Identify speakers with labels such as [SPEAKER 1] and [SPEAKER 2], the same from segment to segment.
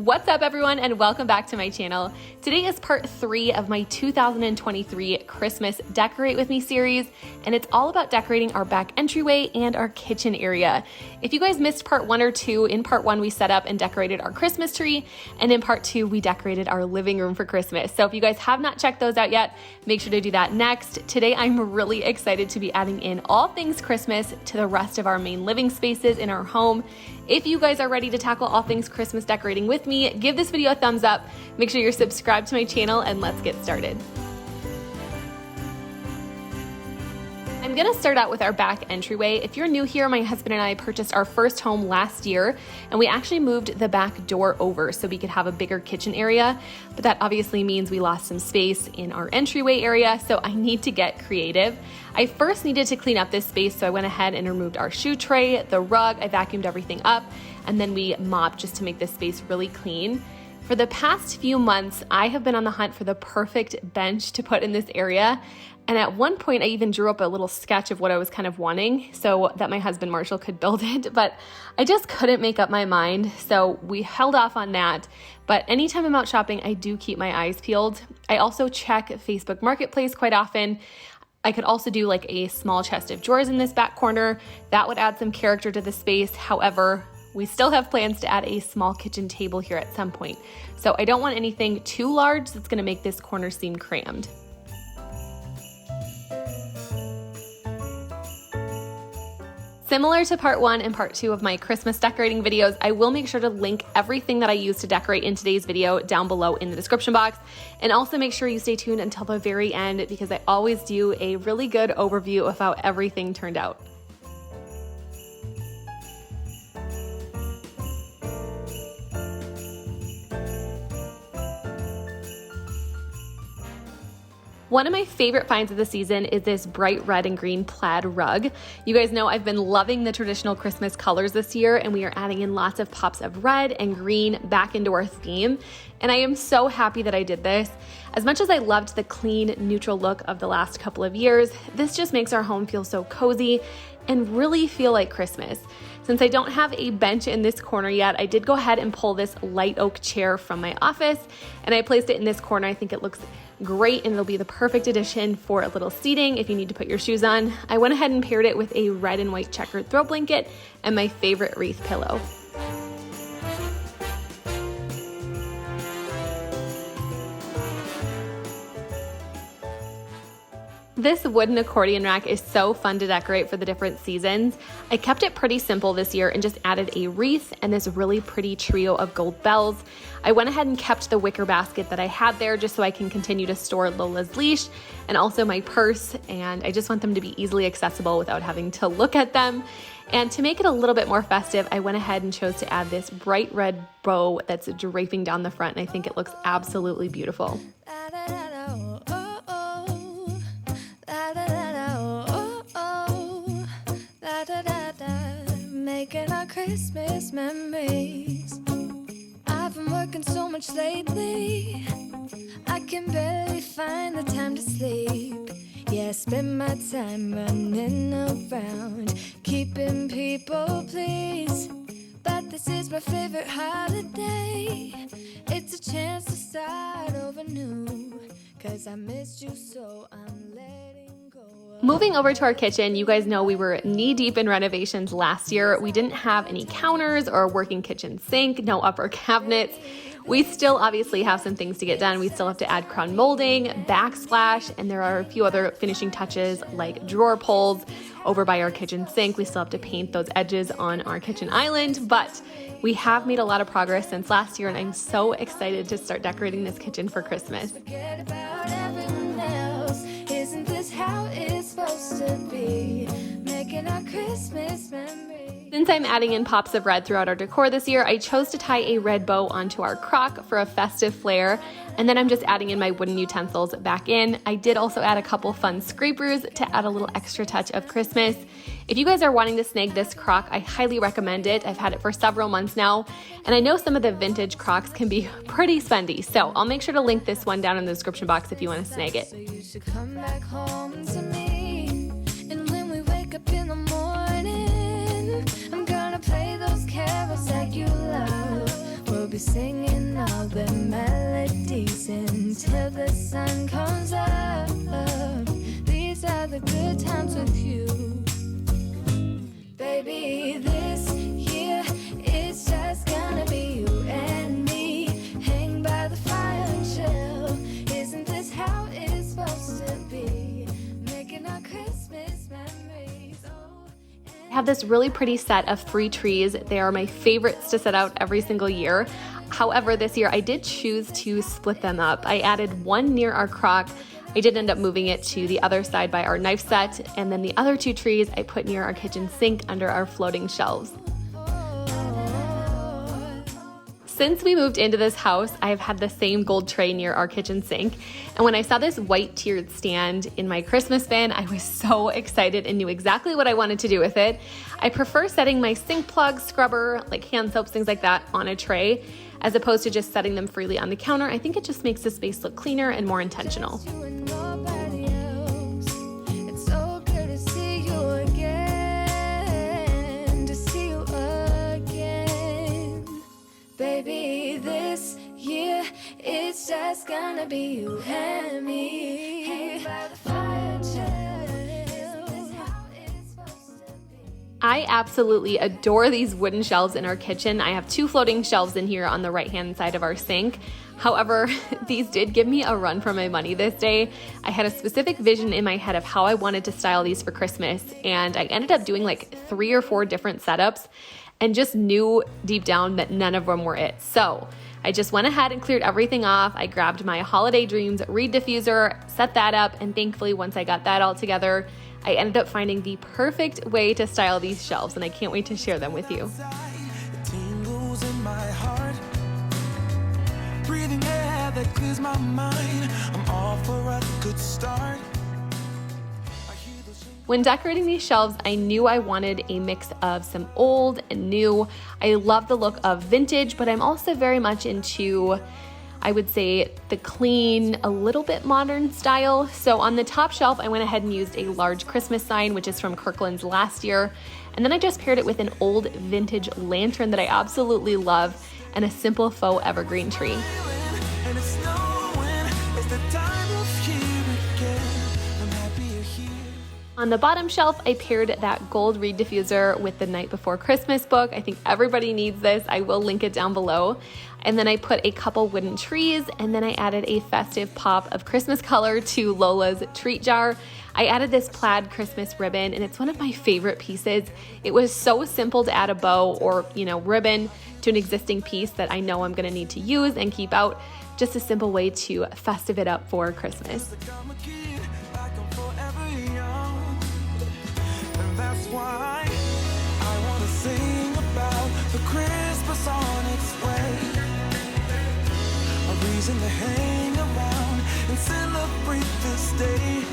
[SPEAKER 1] What's up everyone and welcome back to my channel. Today is part 3 of my 2023 Christmas Decorate With Me series, and it's all about decorating our back entryway and our kitchen area. If you guys missed part 1 or 2, in part 1 we set up and decorated our Christmas tree, and in part 2 we decorated our living room for Christmas. So if you guys have not checked those out yet, make sure to do that next. Today I'm really excited to be adding in all things Christmas to the rest of our main living spaces in our home. If you guys are ready to tackle all things Christmas decorating with me, give this video a thumbs up, make sure you're subscribed to my channel, and let's get started. I'm gonna start out with our back entryway. If you're new here, my husband and I purchased our first home last year, and we actually moved the back door over so we could have a bigger kitchen area, but that obviously means we lost some space in our entryway area, so I need to get creative. I first needed to clean up this space, so I went ahead and removed our shoe tray, the rug, I vacuumed everything up, and then we mopped just to make this space really clean. For the past few months, I have been on the hunt for the perfect bench to put in this area. And at one point I even drew up a little sketch of what I was kind of wanting so that my husband Marshall could build it, but I just couldn't make up my mind. So we held off on that. But anytime I'm out shopping, I do keep my eyes peeled. I also check Facebook Marketplace quite often. I could also do like a small chest of drawers in this back corner. That would add some character to the space. However, we still have plans to add a small kitchen table here at some point. So I don't want anything too large that's gonna make this corner seem crammed. Similar to part 1 and part 2 of my Christmas decorating videos, I will make sure to link everything that I use to decorate in today's video down below in the description box. And also make sure you stay tuned until the very end because I always do a really good overview of how everything turned out. One of my favorite finds of the season is this bright red and green plaid rug. You guys know I've been loving the traditional Christmas colors this year, and we are adding in lots of pops of red and green back into our theme. And I am so happy that I did this. As much as I loved the clean, neutral look of the last couple of years, this just makes our home feel so cozy and really feel like Christmas. Since I don't have a bench in this corner yet, I did go ahead and pull this light oak chair from my office, and I placed it in this corner. I think it looks great, and it'll be the perfect addition for a little seating if you need to put your shoes on. I went ahead and paired it with a red and white checkered throw blanket and my favorite wreath pillow. This wooden accordion rack is so fun to decorate for the different seasons. I kept it pretty simple this year and just added a wreath and this really pretty trio of gold bells. I went ahead and kept the wicker basket that I had there just so I can continue to store Lola's leash and also my purse, and I just want them to be easily accessible without having to look at them. And to make it a little bit more festive, I went ahead and chose to add this bright red bow that's draping down the front, and I think it looks absolutely beautiful.
[SPEAKER 2] Making our Christmas memories. I've been working so much lately, I can barely find the time to sleep. Yeah, I spend my time running around, keeping people pleased. But this is my favorite holiday. It's a chance to start over new, 'cause I missed you so I'm letting go.
[SPEAKER 1] Moving over to our kitchen, you guys know we were knee-deep in renovations last year. We didn't have any counters or a working kitchen sink, no upper cabinets. We still obviously have some things to get done. We still have to add crown molding, backsplash, and there are a few other finishing touches like drawer pulls over by our kitchen sink. We still have to paint those edges on our kitchen island, but we have made a lot of progress since last year, and I'm so excited to start decorating this kitchen for Christmas.
[SPEAKER 2] Forget about everyone else. Isn't this how it's supposed to be? Making our Christmas memories.
[SPEAKER 1] Since I'm adding in pops of red throughout our decor this year, I chose to tie a red bow onto our crock for a festive flair, and then I'm just adding in my wooden utensils back in. I did also add a couple fun scrapers to add a little extra touch of Christmas. If you guys are wanting to snag this crock, I highly recommend it. I've had it for several months now, and I know some of the vintage crocks can be pretty spendy, so I'll make sure to link this one down in the description box if you want to snag it.
[SPEAKER 2] So you should come back home to me, and when we wake up in the morning, I'm gonna play those carols that you love. We'll be singing all the melodies until the sun comes up. These are the good times with you. Baby, this year it's just gonna be you and me. Hang by the fire and chill. Isn't this how it's supposed to be? Making our Christmas memories.
[SPEAKER 1] I have this really pretty set of 3 trees. They are my favorites to set out every single year. However, this year I did choose to split them up. I added one near our crock. I did end up moving it to the other side by our knife set, and then the other 2 trees I put near our kitchen sink under our floating shelves. Since we moved into this house, I have had the same gold tray near our kitchen sink, and when I saw this white tiered stand in my Christmas bin, I was so excited and knew exactly what I wanted to do with it. I prefer setting my sink plug, scrubber, like hand soaps, things like that on a tray, as opposed to just setting them freely on the counter. I think it just makes the space look cleaner and more intentional.
[SPEAKER 2] Baby, this year it's just gonna be you and me. Hang by the fire, chill. Is this how it's supposed to be?
[SPEAKER 1] I absolutely adore these wooden shelves in our kitchen. I have 2 floating shelves in here on the right-hand side of our sink. However, these did give me a run for my money this day. I had a specific vision in my head of how I wanted to style these for Christmas, and I ended up doing like 3 or 4 different setups and just knew deep down that none of them were it. So I just went ahead and cleared everything off. I grabbed my Holiday Dreams reed diffuser, set that up, and thankfully once I got that all together, I ended up finding the perfect way to style these shelves, and I can't wait to share them with you.
[SPEAKER 3] It tingles in my heart, breathing air that clears my mind. I'm all for a good start.
[SPEAKER 1] When decorating these shelves, I knew I wanted a mix of some old and new. I love the look of vintage, but I'm also very much into, I would say, the clean, a little bit modern style. So on the top shelf, I went ahead and used a large Christmas sign, which is from Kirkland's last year. And then I just paired it with an old vintage lantern that I absolutely love and a simple faux evergreen tree.
[SPEAKER 3] And it's snowing, it's the time of year again. I'm happy you're here.
[SPEAKER 1] On the bottom shelf, I paired that gold reed diffuser with the Night Before Christmas book. I think everybody needs this. I will link it down below. And then I put a couple wooden trees, and then I added a festive pop of Christmas color to Lola's treat jar. I added this plaid Christmas ribbon, and it's one of my favorite pieces. It was so simple to add a bow or, ribbon to an existing piece that I know I'm gonna need to use and keep out. Just a simple way to festive it up for Christmas.
[SPEAKER 3] I'm a kid, like I'm forever young. And that's why I want to sing about the Christmas on its way. A reason to hang around and celebrate this day.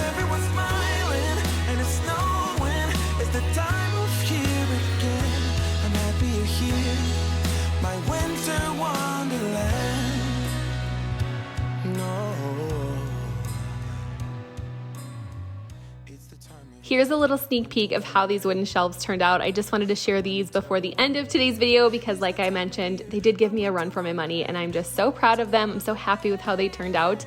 [SPEAKER 3] Everyone's smiling and it's snowing. It's the time of year again. I'm happy you're here, my winter wonderland. No. It's the time of
[SPEAKER 1] Here's a little sneak peek of how these wooden shelves turned out. I just wanted to share these before the end of today's video because, like I mentioned, they did give me a run for my money, and I'm just so proud of them. I'm so happy with how they turned out.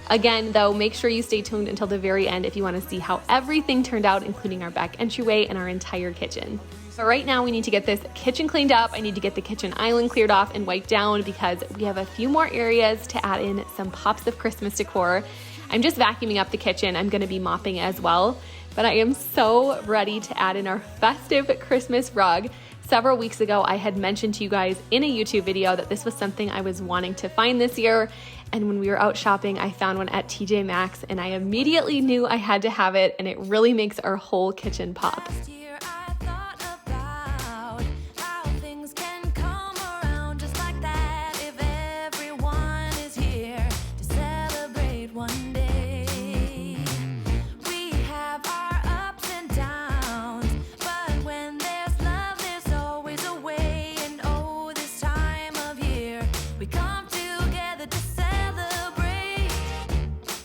[SPEAKER 1] Again, though, make sure you stay tuned until the very end if you want to see how everything turned out, including our back entryway and our entire kitchen. So right now we need to get this kitchen cleaned up. I need to get the kitchen island cleared off and wiped down because we have a few more areas to add in some pops of Christmas decor. I'm just vacuuming up the kitchen. I'm going to be mopping as well, but I am so ready to add in our festive Christmas rug. Several weeks ago, I had mentioned to you guys in a YouTube video that this was something I was wanting to find this year. And when we were out shopping, I found one at TJ Maxx and I immediately knew I had to have it, and it really makes our whole kitchen pop.
[SPEAKER 2] Last year I thought about how things can come around just like that if everyone is here to celebrate one day. We have our ups and downs, but when there's love, there's always a way. And oh, this time of year, we come together to celebrate.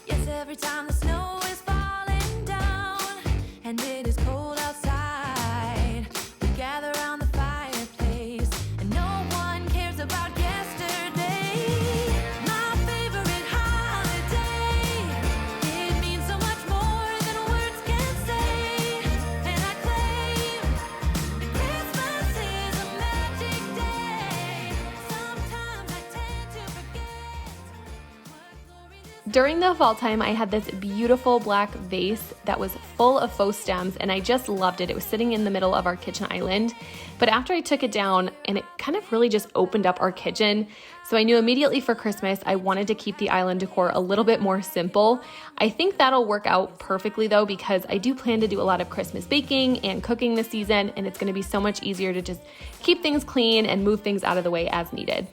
[SPEAKER 2] Yes, every time the snow is falling down and it is cold outside, we gather around the fireplace, and no one cares about guests
[SPEAKER 1] During the fall time, I had this beautiful black vase that was full of faux stems, and I just loved it. It was sitting in the middle of our kitchen island. But after I took it down, and it kind of really just opened up our kitchen, so I knew immediately for Christmas I wanted to keep the island decor a little bit more simple. I think that'll work out perfectly though, because I do plan to do a lot of Christmas baking and cooking this season, and it's going to be so much easier to just keep things clean and move things out of the way as needed.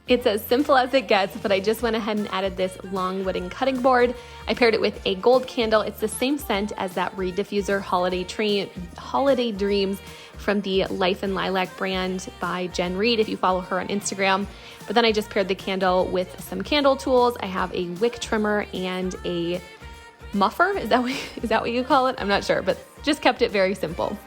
[SPEAKER 1] It's as simple as it gets, but I just went ahead and added this long wooden cutting board. I paired it with a gold candle. It's the same scent as that reed diffuser Holiday Dreams from the Life and Lilac brand by Jen Reed, if you follow her on Instagram. But then I just paired the candle with some candle tools. I have a wick trimmer and a muffer. Is that what you call it? I'm not sure, but just kept it very simple.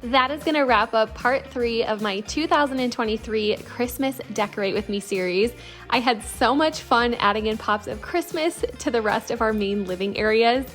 [SPEAKER 1] That is going to wrap up part 3 of my 2023 Christmas Decorate With Me series. I had so much fun adding in pops of Christmas to the rest of our main living areas.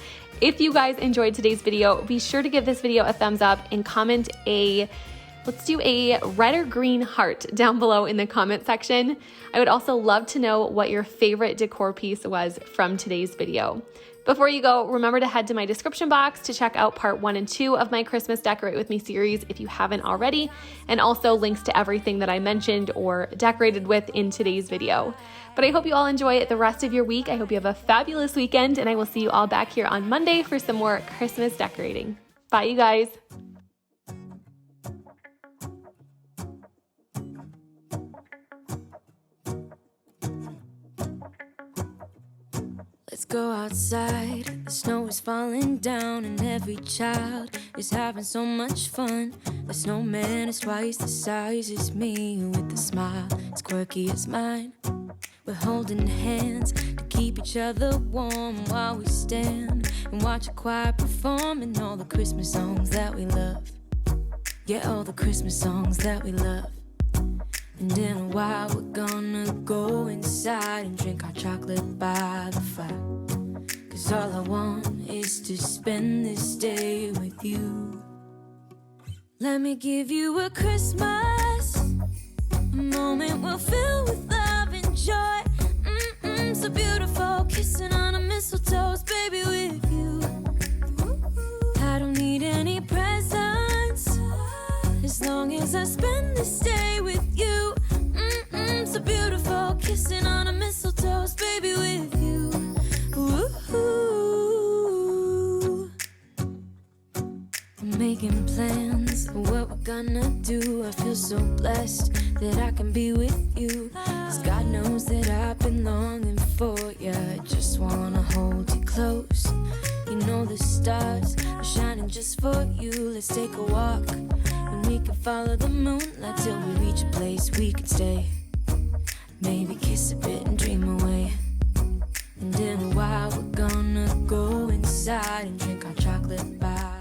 [SPEAKER 1] If you guys enjoyed today's video, be sure to give this video a thumbs up and comment let's do a red or green heart down below in the comment section. I would also love to know what your favorite decor piece was from today's video. Before you go, remember to head to my description box to check out part 1 and 2 of my Christmas Decorate With Me series if you haven't already, and also links to everything that I mentioned or decorated with in today's video. But I hope you all enjoy the rest of your week. I hope you have a fabulous weekend, and I will see you all back here on Monday for some more Christmas decorating. Bye, you guys.
[SPEAKER 2] Let's go outside, the snow is falling down and every child is having so much fun. The snowman is twice the size as me, with a smile as quirky as mine. We're holding hands to keep each other warm while we stand and watch a choir performing all the Christmas songs that we love. Yeah, all the Christmas songs that we love. And in a while we're gonna go inside and drink our chocolate by the fire. 'Cause all I want is to spend this day with you. Let me give you a Christmas, a moment we'll fill with love and joy. So beautiful, kissing on a mistletoe, baby, with you. I don't need any presents, as long as I spend this day with you. So beautiful, kissing on a mistletoe, baby, with you. Ooh. I'm making plans of what we're gonna do. I feel so blessed that I can be with you. 'Cause God knows that I've been longing for you. I just wanna hold you close. You know the stars are shining just for you. Let's take a walk and we can follow the moonlight till we reach a place we can stay. Maybe kiss a bit and dream away. And in a while we're gonna go inside and drink our chocolate by